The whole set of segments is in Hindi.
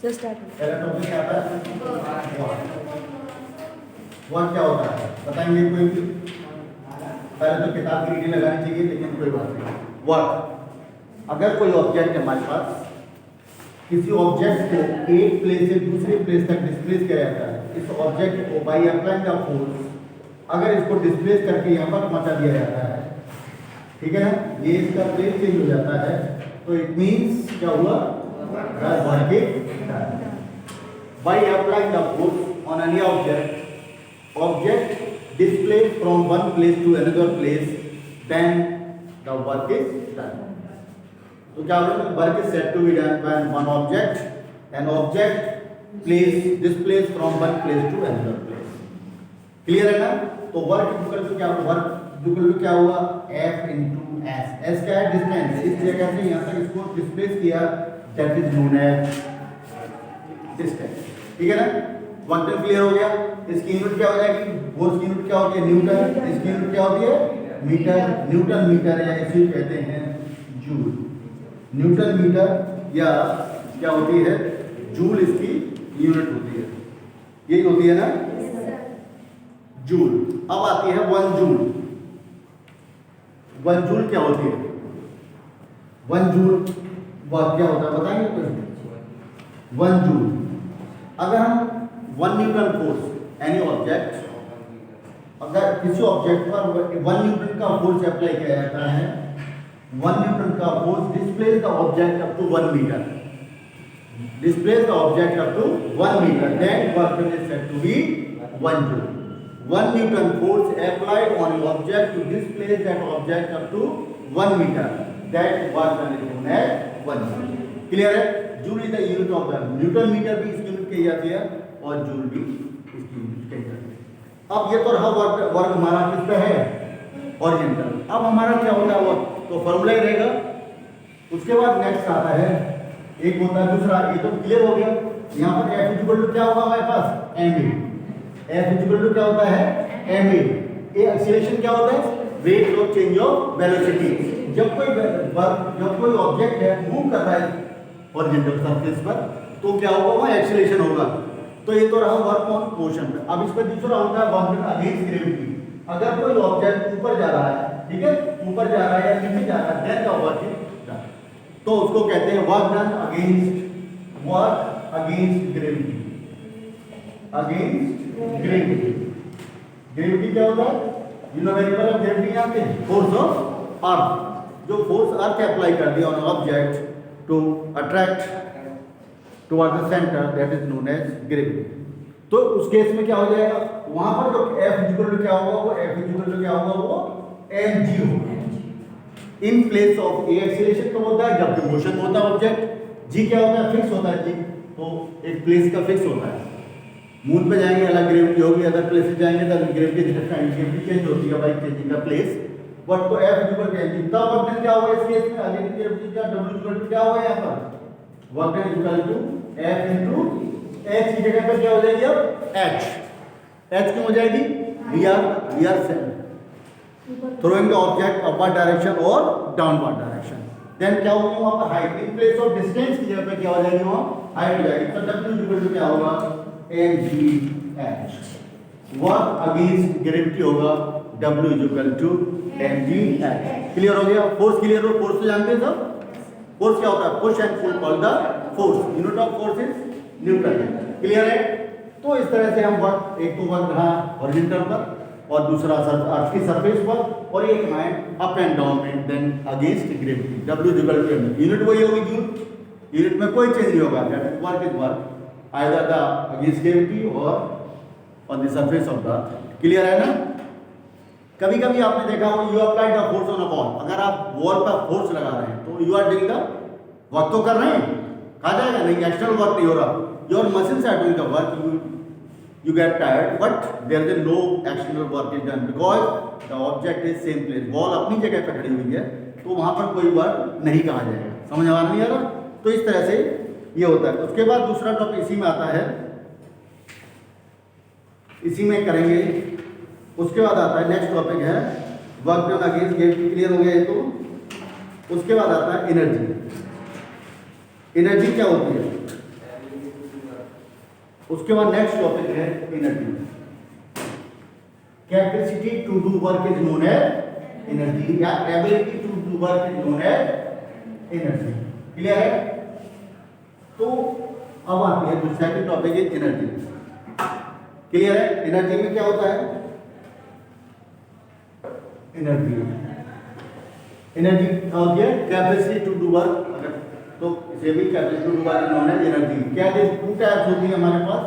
पहला टॉपिक क्या आता है? वर्क क्या होता है बताएंगे कोई भी? पहले तो किताब की रीडिंग लगानी चाहिए, लेकिन कोई बात नहीं। वर्क, अगर कोई ऑब्जेक्ट है हमारे पास, किसी ऑब्जेक्ट को एक प्लेस से दूसरे प्लेस तक डिस्प्लेस किया जाता है, इस ऑब्जेक्ट को बाय अप्लाइंग द फोर्स अगर इसको डिस्प्लेस करके यहाँ पर पहुँचा दिया जाता है, ठीक है ना, ये इसका प्लेस चेंज हो जाता है, तो इट मीन्स क्या हुआ? Work is done. By applying the force on any object displaced from one place to another place, then the work is done. तो क्या होगा? Work is said to be done when an object displaced from one place to another place. Clear है ना? तो work इक्वल टू क्या हुआ? वर्क इक्वल टू क्या हुआ? F into S. S क्या है? डिस्टेंस। इस जगह से यहाँ तक इसको डिस्प्लेस किया, that is known as distance. ठीक है ना? वर्क डन क्लियर हो गया। इसकी यूनिट क्या हो जाएगी? फोर्स की यूनिट क्या होती है? न्यूटन। इसकी यूनिट क्या होती है? मीटर। न्यूटन मीटर या इसे कहते हैं जूल। न्यूटन मीटर या क्या होती है? जूल इसकी यूनिट होती है। यही होती है ना? जूल। अब आती है 1 जूल। 1 जूल क्या होती है? 1 जूल वर्क क्या होता है बताएंगे कुछ? 1 जूल, अगर हम 1 न्यूटन फोर्स एनी ऑब्जेक्ट, अगर किसी ऑब्जेक्ट पर 1 न्यूटन का फोर्स अप्लाई किया जाता है, 1 न्यूटन का force displace the object up to 1 meter, displace the object up to 1 meter, then work done is said to be 1 joule. 1 Newton force applied on an object to displace that object up to 1 meter, that work done is known as 1 joule. Clear है? Joule is the unit of the newton meter भी इसकी यूनिट कही जाती है और जूल भी इसकी यूनिट कही जाती है। अब ये तो रहा वर्क हमारा किस पे है? हॉरिजॉन्टल। अब हमारा क्या होता है वर्क? तो फॉर्मूला ही रहेगा। उसके बाद नेक्स्ट आता है, एक होता है दूसरा, ये तो क्लियर हो गया। यहाँ पर F इक्वल टू क्या होगा हमारे पास? ma। F इक्वल टू क्या होता है? ma। ये एक्सीलरेशन क्या होता है? Rate of change of velocity. जब कोई ऑब्जेक्ट है मूव कर रहा है हॉरिजॉन्टल सरफेस पर, तो क्या होगा? वहाँ एक्सीलरेशन होगा। तो ये तो रहा वर्क ऑन मोशन पे। अब इस पर दूसरा होता है वर्क डन अगेंस्ट ग्रेविटी। अगर कोई ऑब्जेक्ट ऊपर जा रहा है, ठीक है, ऊपर जा रहा है या नीचे जा रहा है, then the work is done. तो उसको कहते हैं work done against gravity. Against gravity. Gravity क्या होता है? You know variable of gravity यहाँ पे फोर्स ऑफ अर्थ। जो फोर्स अर्थ अप्लाई कर दिया on object to attract toward the center, that is known as gravity. तो उस केस में क्या हो जाएगा? वहां पर जो F इक्वल टू क्या होगा? वो F इक्वल टू क्या होगा? वो mg होगा। In place of A acceleration कब होता है? जब मोशन में होता है ऑब्जेक्ट। G क्या होता है? फिक्स होता है। G तो एक प्लेस का फिक्स होता है। मून पे जाएंगे अलग ग्रेविटी होगी, अदर प्लेसेस जाएंगे तो ग्रेविटी चेंज होती है by changing the place. But तो F इक्वल टू mg, तब वर्क डन क्या होगा? इस केस में अगेंस्ट ग्रेविटी का W इक्वल टू क्या होगा? यहाँ पर work done equal to F into h की जगह पर क्या हो जाएगी? अब h क्यों हो जाएगी? we are throwing the object upward direction और downward direction, then क्या होगी? वहाँ पर height in place of distance की जगह पे क्या हो जाएगी? वहाँ हाइट हो जाएगी। तो W इक्वल टू क्या होगा? mgh। वर्क अगेंस्ट ग्रेविटी होगा W equal to mgh। Clear हो गया? फोर्स क्लियर हो? फोर्स तो जानते हैं सब। फोर्स क्या होता है? Push and pull called the force. Unit of force is newton. Clear है? तो इस तरह से हम वर्क, एक तो वर्क रहा हॉरिजॉन्टल पर और दूसरा अर्थ की सरफेस पर, और एक है अप एंड डाउन में, then against gravity. W equal to mg। Unit वही होगी जूल। यूनिट में कोई चेंज नहीं होगा। That is work is work either the against gravity और on the surface of the earth. Clear है ना? कभी कभी आपने देखा हो, you apply the force on a ball. अगर आप बॉल पर फोर्स लगा रहे हैं तो you are doing the work, तो कर रहे हैं, कहा जाएगा नहीं एक्सटर्नल वर्क नहीं हो रहा, your muscles are doing the work, you get tired, but there is no external work is done because the object is same place. Ball अपनी जगह पर खड़ी हुई है, तो वहां पर कोई वर्क नहीं कहा जाएगा। समझ आ नहीं आ रहा? तो इस तरह से ये होता है। उसके बाद दूसरा टॉपिक इसी में आता है, इसी में करेंगे। उसके बाद आता है नेक्स्ट टॉपिक है work done against gravity. Clear हो गया ये? तो उसके बाद आता है एनर्जी। एनर्जी क्या होती है? उसके बाद नेक्स्ट टॉपिक है energy. Capacity to do work is known as energy, या ability to do work is known as energy. Clear है? तो अब आती है जो second topic is energy. Clear है? एनर्जी में क्या होता है? एनर्जी क्या होती है? Capacity to do work. अगर तो इसे भी capacity to do work known as energy. क्या है? टू टाइप्स होती है हमारे पास।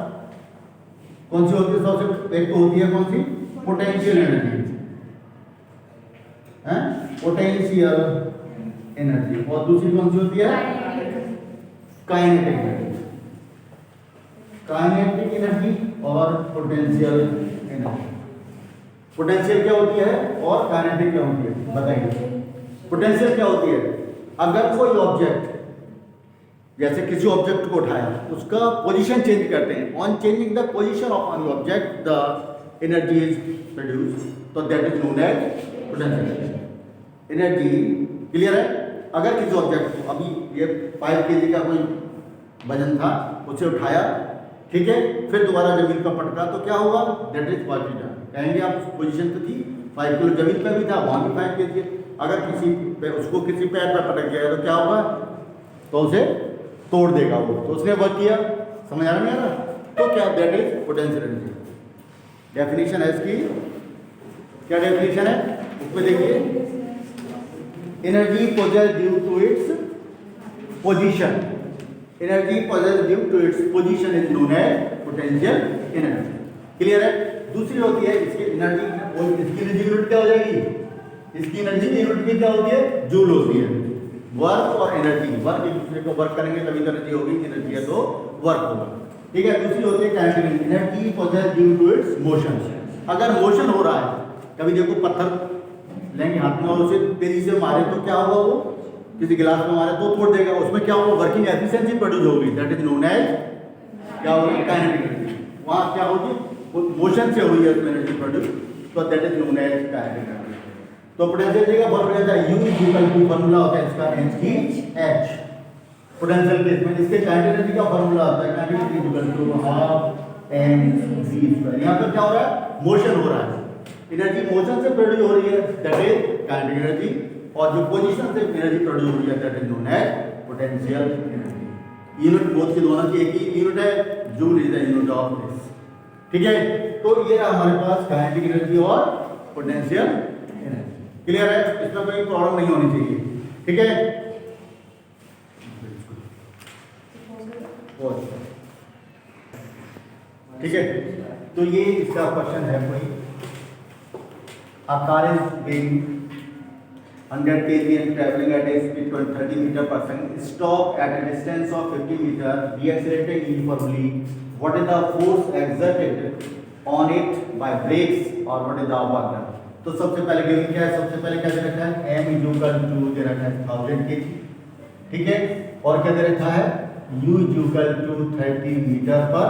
कौन सी होती है? सबसे एक तो होती है कौन सी? पोटेंशियल एनर्जी, है पोटेंशियल एनर्जी, और दूसरी कौन सी होती है? Kinetic energy. काइनेटिक एनर्जी और पोटेंशियल एनर्जी। पोटेंशियल क्या होती है और काइनेटिक क्या होती है, बताइए। पोटेंशियल क्या होती है? अगर कोई ऑब्जेक्ट, जैसे किसी ऑब्जेक्ट को उठाया, उसका पोजीशन चेंज करते हैं, on changing the position of any object the energy is produce, तो that is known as potential energy. Clear है? अगर किसी ऑब्जेक्ट को, अभी ये 5 kg का कोई वजन था, उसे उठाया, ठीक है, फिर दोबारा जमीन पर पटका, तो क्या हुआ? That is work done. कहेंगे आप उस पोजीशन पे थी, 5 किलो जमीन पे भी था, वहां भी 5 kg। अगर उसको किसी पैर पर पटक गया तो क्या होगा? तो उसे तोड़ देगा वो, तो उसने वर्क किया। समझ आ रहा नहीं आ रहा? तो क्या? That is potential energy. Definition है इसकी, क्या डेफिनेशन है उसमें देखिए। Energy possessed due to its position, energy possessed due to its position is known as potential energy. Clear है? दूसरी होती है इसकी एनर्जी, और इसकी एनर्जी यूनिट क्या हो जाएगी? इसकी एनर्जी की यूनिट भी क्या होती है? जूल होती है। वर्क और एनर्जी, वर्क एक दूसरे को वर्क करेंगे तभी तो एनर्जी होगी, एनर्जी है तो वर्क होगा। ठीक है? दूसरी होती है kinetic energy possessed due to its motion. अगर मोशन हो रहा है, कभी देखो पत्थर लेंगे हाथ में और उसे तेजी से मारे तो क्या होगा? वो किसी गिलास में मारे तो तोड़ देगा, उसमें क्या होगा? वर्किंग एफिशिएंसी प्रोड्यूस होगी, दैट इज नोन एज क्या होगी? Kinetic energy. वहां क्या होगी? मोशन से हुई है उसमें एनर्जी प्रोड्यूस, तो that is known as kinetic energy. तो पोटेंशियल एनर्जी का फॉर्मूला रहता है U इक्वल टू, फॉर्मूला होता है इसका H। पोटेंशियल केस में इसके काइनेटिक एनर्जी का फॉर्मूला होता है kinetic energy equal to half mc²। यहां पर क्या हो रहा है? मोशन हो रहा है, एनर्जी मोशन से प्रोड्यूस हो रही है, दैट इज काइनेटिक एनर्जी, और जो पोजीशन से एनर्जी प्रोड्यूस हो रही है that is known as potential energy. Unit both के दोनों की एक ही यूनिट है, joule is the unit of this. ठीक है? तो ये रहा हमारे पास काइनेटिक एनर्जी और पोटेंशियल एनर्जी। क्लियर है? इसमें कोई प्रॉब्लम नहीं होनी चाहिए। ठीक है? ठीक है, तो ये इसका क्वेश्चन है कोई। A car is being 100 kg and traveling at a speed 30 meter per second. Stop at a distance of 50 meter. Deaccelerating uniformly. What is the force exerted on it by brakes, or what is the work done? तो सबसे पहले गिवन क्या है? सबसे पहले क्या दे रखा है? m इक्वल टू दे रखा है 1000 kg। ठीक है? और क्या दे रखा है? u इक्वल टू 30 मीटर पर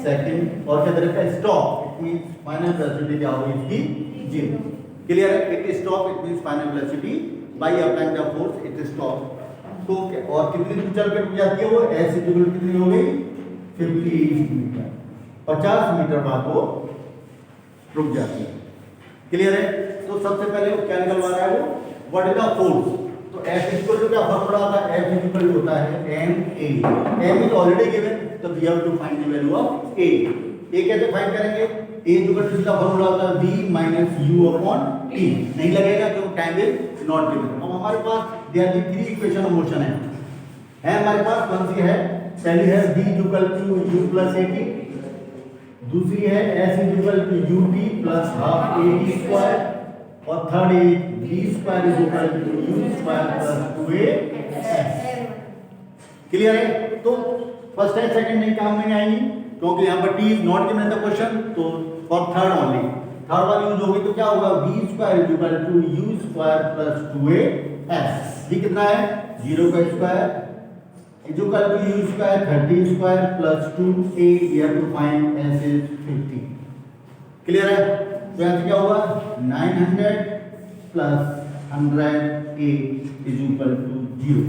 सेकंड, और क्या दे रखा है? Stop, it means final velocity क्या होगी इसकी? 0। क्लियर है? It stop, it means final velocity by applying the force it stop. तो और कितनी दूर चल के रुक जाती है वो? s इक्वल कितनी हो गई? 50 मीटर। 50 मीटर बाद वो रुक जाती है। क्लियर है? तो सबसे पहले क्या निकलवा रहा है वो? What is the force? तो F इक्वल टू क्या फॉर्मूला होता है? F इक्वल होता है ma। m is already given, तो we have to find the value of a। a कैसे फाइंड करेंगे? a इक्वल टू इसका फॉर्मूला होता है v minus u upon t। नहीं लगेगा क्योंकि टाइम इज नॉट गिवन। अब हमारे पास there are 3 equation of motion है हमारे पास। कौन सी है? पहली है v equal to u plus at, दूसरी है s equal to ut plus half at square, और third is v square is equal to u square plus 2as। Clear है? तो फर्स्ट एंड सेकंड नहीं काम में आएंगी क्योंकि यहाँ पर t is not given in the question, तो फॉर थर्ड ओनली थर्ड वाली यूज होगी, तो क्या होगा? v square is equal to u square plus 2as। v कितना है? 0 का square is equal to u square 30 square plus 2a, you have to find s is 50। Clear है? तो यहाँ से क्या होगा? 900 plus 100a is equal to 0।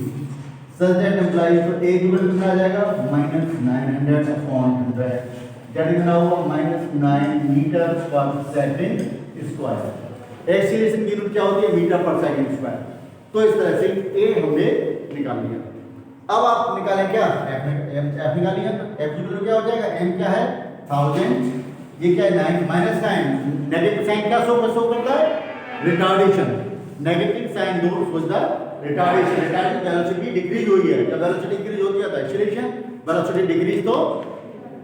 Such that employs, तो A इक्वल कितना आ जाएगा -900 अपॉन 100, दैट कितना होगा -9 मीटर पर सेकंड स्क्वायर। एक्सीलरेशन की यूनिट क्या होती है, मीटर पर सेकंड स्क्वायर। तो इस तरह से A हमने निकाल लिया। अब आप निकालें क्या, F निकाल लिया, तो F इक्वल क्या हो जाएगा, M क्या है 1000, ये क्या है 9 माइनस साइन, नेगेटिव साइन क्या शो करता है, retardation, negative sign notes with the retardation. Retardation velocity decrease हुई है, जब वेलोसिटी डिक्रीज होती है तो एक्सीलरेशन, वेलोसिटी डिक्रीज तो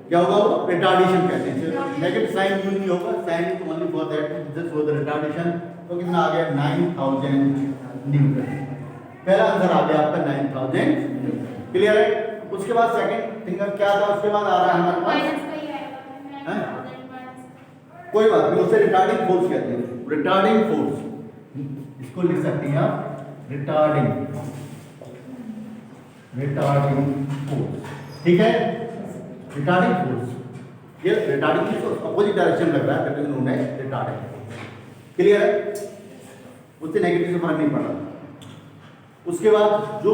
क्या होगा, वो रिटार्डेशन कहते हैं। नेगेटिव साइन यूज नहीं होगा, sign is only for that this for the retardation. तो कितना आ गया 9000 न्यूटन। पहला आंसर आ गया आपका 9000 न्यूटन। क्लियर है। उसके बाद सेकंड थिंग क्या था, उसके बाद आ रहा है हमारे पास कोई बात नहीं, उसे रिटार्डिंग फोर्स कहते हैं, रिटार्डिंग फोर्स, इसको लिख सकते हैं आप रिटार्डिंग फोर्स, ठीक है। रिटार्डिंग फोर्स, ये रिटार्डिंग फोर्स अपोजिट डायरेक्शन लग रहा है, that is known as retarding force. Clear है, उससे नेगेटिव से फर्क नहीं पड़ रहा। उसके बाद जो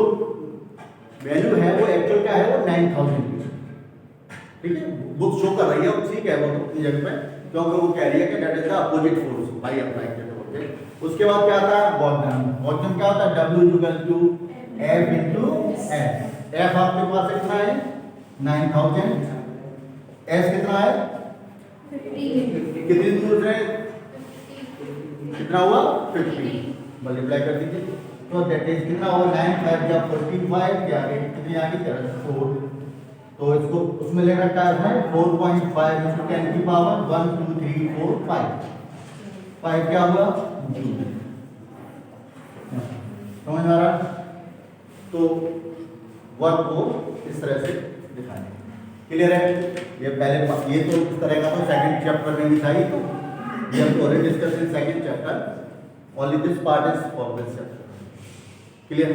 वैल्यू है वो एक्चुअल क्या है, वो 9000 की, ठीक है। बुक शो कर रही है, वो ठीक है, वो अपनी जगह पे, क्योंकि वो कह रही है कि that is the opposite force by applying it, okay. उसके बाद क्या आता है बॉटम क्या होता है, W equal to F into S। F आपके पास कितना है 9000, S कितना है 50, कितनी दूर है, कितना हुआ 50, मल्टीप्लाई कर दीजिए, तो दैट इज कितना हुआ 9 5 जब 45 क्या है, कितनी आ गई 4, तो इसको उसमें ले रखा है 4.5 into 10 की पावर 1 2 3 4 5, 5 क्या हुआ जूल, समझ आ रहा। तो वर्क को इस तरह से दिखाएं। क्लियर है, ये पहले ये तो इस तरह का तो सेकंड चैप्टर में भी था, ये तो we have already discussed in second chapter, only this part is for this chapter. Clear?